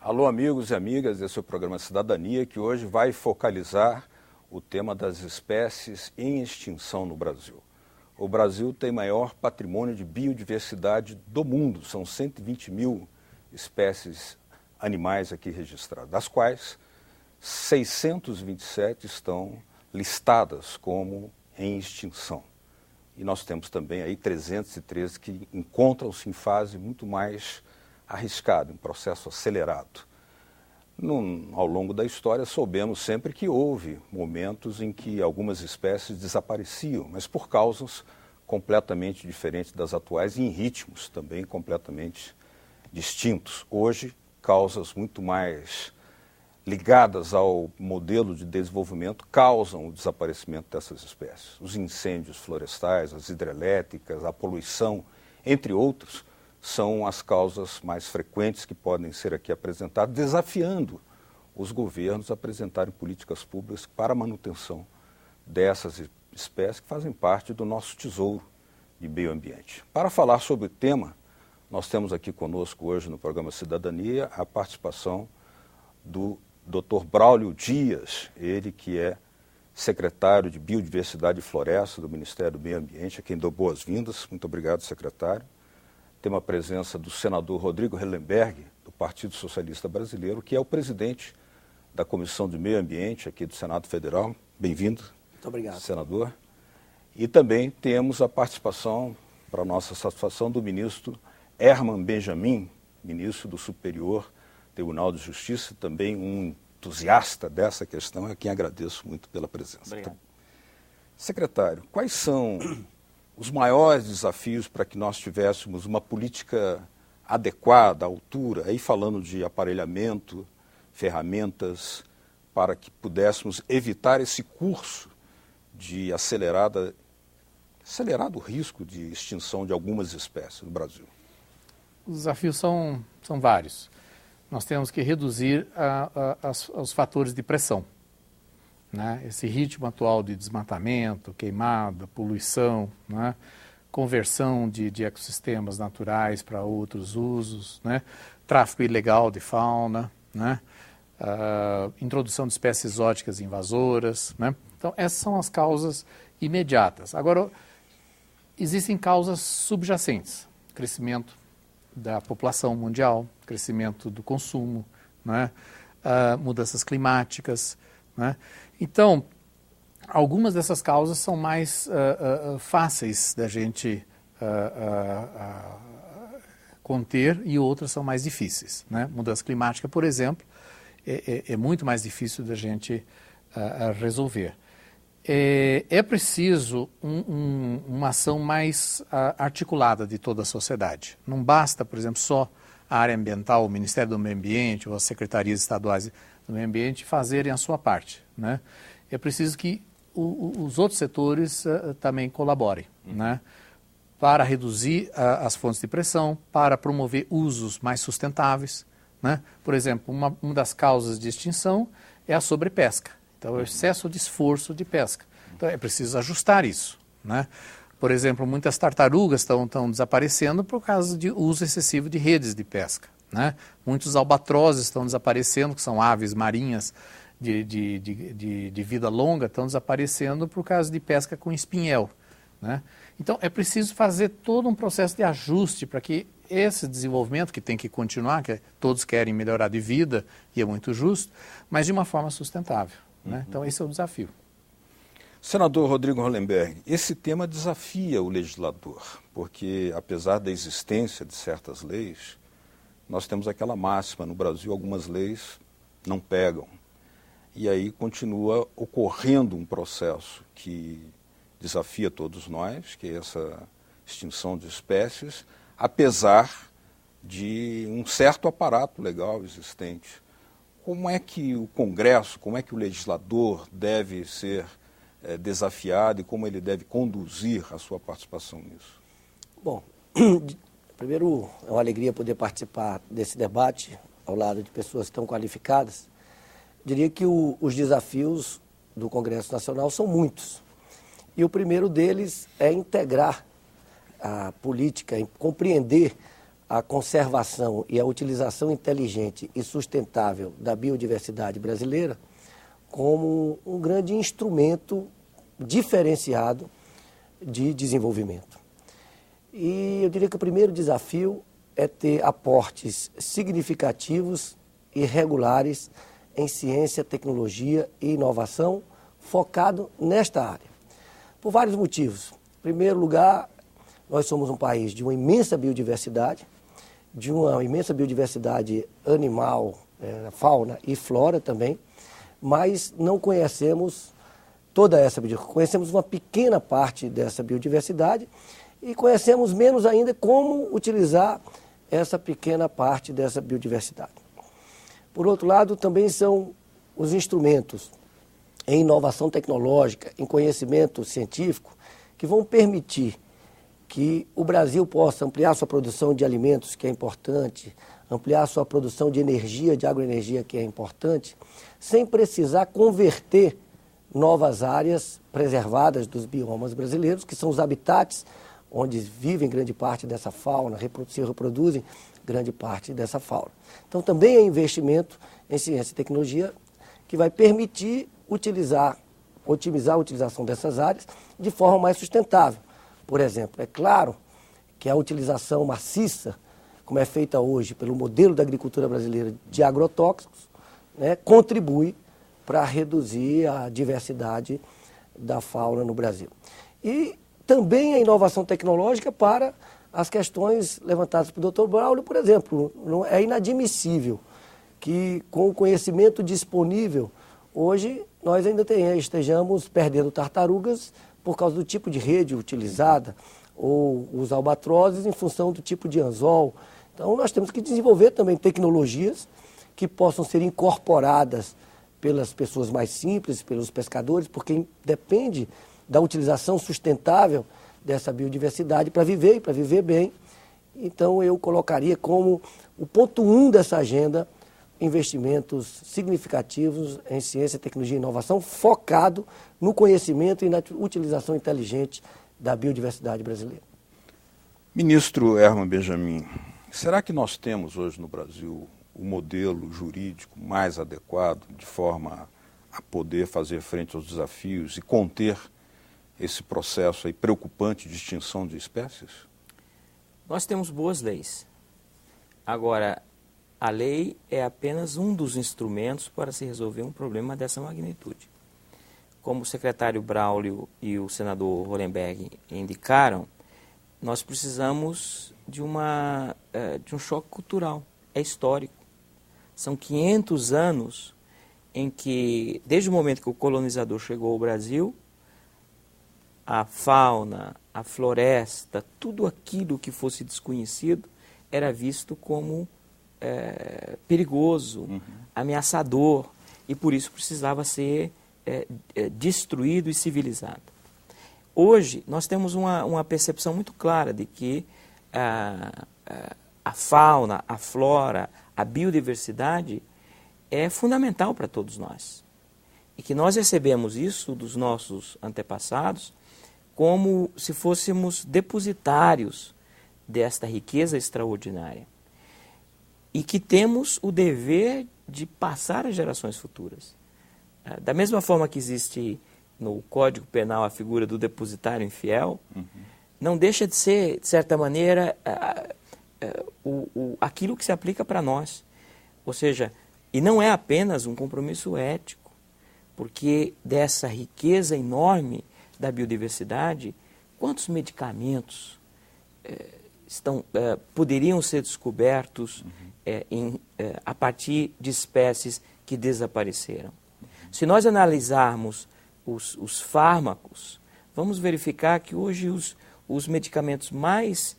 Alô, amigos e amigas, esse é o programa Cidadania, que hoje vai focalizar o tema das espécies em extinção no Brasil. O Brasil tem maior patrimônio de biodiversidade do mundo, são 120 mil espécies animais aqui registradas, das quais 627 estão listadas como em extinção. E nós temos também aí 313 que encontram-se em fase muito mais arriscada, em processo acelerado. Ao longo da história, soubemos sempre que houve momentos em que algumas espécies desapareciam, mas por causas completamente diferentes das atuais e em ritmos também completamente distintos. Hoje, causas muito mais ligadas ao modelo de desenvolvimento causam o desaparecimento dessas espécies. Os incêndios florestais, as hidrelétricas, a poluição, entre outros, são as causas mais frequentes que podem ser aqui apresentadas, desafiando os governos a apresentarem políticas públicas para a manutenção dessas espécies que fazem parte do nosso tesouro de meio ambiente. Para falar sobre o tema, nós temos aqui conosco hoje no programa Cidadania a participação do Dr. Braulio Dias, ele que é secretário de Biodiversidade e Floresta do Ministério do Meio Ambiente, a quem dou boas-vindas. Muito obrigado, secretário. Temos a presença do senador Rodrigo Hollenberg, do Partido Socialista Brasileiro, que é o presidente da Comissão de Meio Ambiente aqui do Senado Federal. Bem-vindo. Muito obrigado. Senador. E também temos a participação, para nossa satisfação, do ministro Herman Benjamin, ministro do Superior Tribunal de Justiça, também um entusiasta dessa questão, a quem agradeço muito pela presença. Obrigado. Secretário, quais são os maiores desafios para que nós tivéssemos uma política adequada, à altura, aí falando de aparelhamento, ferramentas, para que pudéssemos evitar esse curso de acelerado risco de extinção de algumas espécies no Brasil? Os desafios são vários. Nós temos que reduzir os fatores de pressão, né? Esse ritmo atual de desmatamento, queimada, poluição, né? Conversão de ecossistemas naturais para outros usos, né? Tráfico ilegal de fauna, né? Introdução de espécies exóticas invasoras, né? Então, essas são as causas imediatas. Agora, existem causas subjacentes, crescimento da população mundial, crescimento do consumo, né? Mudanças climáticas, né? Então, algumas dessas causas são mais fáceis da gente conter e outras são mais difíceis, né? Mudança climática, por exemplo, é muito mais difícil da gente resolver. É preciso uma ação mais articulada de toda a sociedade. Não basta, por exemplo, só a área ambiental, o Ministério do Meio Ambiente ou as secretarias estaduais do meio ambiente fazerem a sua parte, né? É preciso que os outros setores também colaborem, né? Para reduzir as fontes de pressão, para promover usos mais sustentáveis, né? Por exemplo, uma das causas de extinção é a sobrepesca. Então, é o excesso de esforço de pesca. Então, é preciso ajustar isso, né? Por exemplo, muitas tartarugas estão desaparecendo por causa de uso excessivo de redes de pesca, né? Muitos albatrozes estão desaparecendo, que são aves marinhas de vida longa, estão desaparecendo por causa de pesca com espinhel, né? Então, é preciso fazer todo um processo de ajuste para que esse desenvolvimento, que tem que continuar, que todos querem melhorar de vida, e é muito justo, mas de uma forma sustentável, né? Então, esse é o desafio. Senador Rodrigo Hollenberg, esse tema desafia o legislador, porque apesar da existência de certas leis, nós temos aquela máxima, no Brasil algumas leis não pegam. E aí continua ocorrendo um processo que desafia todos nós, que é essa extinção de espécies, apesar de um certo aparato legal existente. Como é que o Congresso, como é que o legislador deve ser desafiado e como ele deve conduzir a sua participação nisso? Bom, primeiro é uma alegria poder participar desse debate ao lado de pessoas tão qualificadas. Diria que os desafios do Congresso Nacional são muitos. E o primeiro deles é integrar a política, compreender a conservação e a utilização inteligente e sustentável da biodiversidade brasileira como um grande instrumento diferenciado de desenvolvimento. E eu diria que o primeiro desafio é ter aportes significativos e regulares em ciência, tecnologia e inovação focado nesta área. Por vários motivos. Em primeiro lugar, nós somos um país de uma imensa biodiversidade, animal, fauna e flora também, mas não conhecemos toda essa biodiversidade. Conhecemos uma pequena parte dessa biodiversidade e conhecemos menos ainda como utilizar essa pequena parte dessa biodiversidade. Por outro lado, também são os instrumentos em inovação tecnológica, em conhecimento científico, que vão permitir que o Brasil possa ampliar sua produção de alimentos, que é importante, ampliar sua produção de energia, de agroenergia, que é importante, sem precisar converter novas áreas preservadas dos biomas brasileiros, que são os habitats onde vivem grande parte dessa fauna, se reproduzem grande parte dessa fauna. Então também é investimento em ciência e tecnologia que vai permitir otimizar a utilização dessas áreas de forma mais sustentável. Por exemplo, é claro que a utilização maciça, como é feita hoje pelo modelo da agricultura brasileira de agrotóxicos, né, contribui para reduzir a diversidade da fauna no Brasil. E também a inovação tecnológica para as questões levantadas pelo Dr. Braulio, por exemplo. Não é inadmissível que, com o conhecimento disponível, hoje nós ainda estejamos perdendo tartarugas por causa do tipo de rede utilizada, ou os albatrozes em função do tipo de anzol. Então nós temos que desenvolver também tecnologias que possam ser incorporadas pelas pessoas mais simples, pelos pescadores, porque depende da utilização sustentável dessa biodiversidade para viver e para viver bem. Então eu colocaria como o ponto 1 dessa agenda investimentos significativos em ciência, tecnologia e inovação focado no conhecimento e na utilização inteligente da biodiversidade brasileira. Ministro Herman Benjamin, será que nós temos hoje no Brasil o modelo jurídico mais adequado de forma a poder fazer frente aos desafios e conter esse processo aí preocupante de extinção de espécies? Nós temos boas leis. Agora, a lei é apenas um dos instrumentos para se resolver um problema dessa magnitude. Como o secretário Braulio e o senador Hollenberg indicaram, nós precisamos de um choque cultural, é histórico. São 500 anos em que, desde o momento que o colonizador chegou ao Brasil, a fauna, a floresta, tudo aquilo que fosse desconhecido era visto como perigoso, ameaçador, e por isso precisava ser destruído e civilizado. Hoje, nós temos uma percepção muito clara de que a fauna, a flora, a biodiversidade é fundamental para todos nós. E que nós recebemos isso dos nossos antepassados como se fôssemos depositários desta riqueza extraordinária. E que temos o dever de passar às gerações futuras. Da mesma forma que existe no Código Penal a figura do depositário infiel, não deixa de ser, de certa maneira, aquilo que se aplica para nós. Ou seja, e não é apenas um compromisso ético, porque dessa riqueza enorme da biodiversidade, quantos medicamentos poderiam ser descobertos a partir de espécies que desapareceram. Se nós analisarmos os fármacos, vamos verificar que hoje os medicamentos mais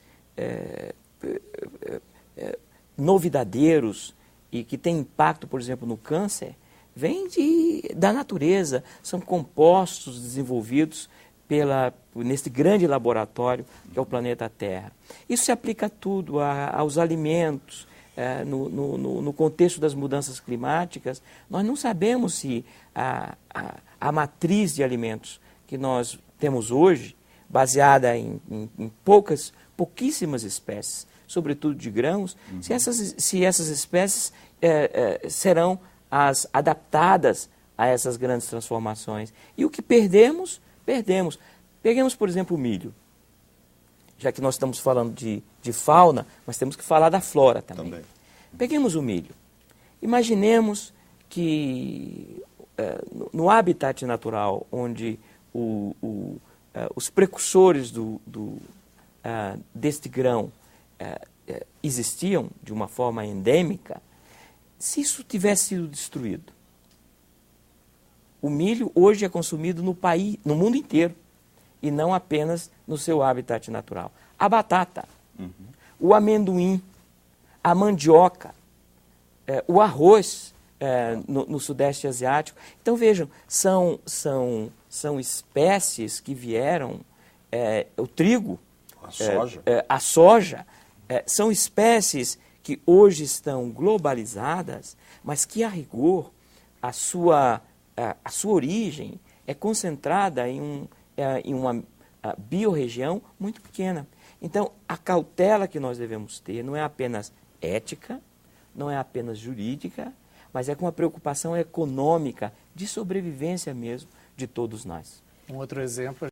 novidadeiros e que têm impacto, por exemplo, no câncer, vêm da natureza, são compostos desenvolvidos nesse grande laboratório que é o planeta Terra. Isso se aplica a tudo, aos alimentos. No contexto das mudanças climáticas, nós não sabemos se a matriz de alimentos que nós temos hoje, baseada em pouquíssimas espécies, sobretudo de grãos, se essas espécies serão as adaptadas a essas grandes transformações. E o que perdemos, perdemos. Peguemos, por exemplo, o milho. Já que nós estamos falando de fauna, mas temos que falar da flora também. Peguemos o milho. Imaginemos que no habitat natural, onde os precursores deste grão existiam de uma forma endêmica, se isso tivesse sido destruído, o milho hoje é consumido no mundo inteiro, e não apenas no seu habitat natural. A batata, o amendoim, a mandioca, o arroz no Sudeste Asiático. Então, vejam, são espécies que vieram, o trigo, a soja, são espécies que hoje estão globalizadas, mas que, a rigor, a sua origem é concentrada em uma biorregião muito pequena. Então, a cautela que nós devemos ter não é apenas ética, não é apenas jurídica, mas é com uma preocupação econômica, de sobrevivência mesmo, de todos nós. Um outro exemplo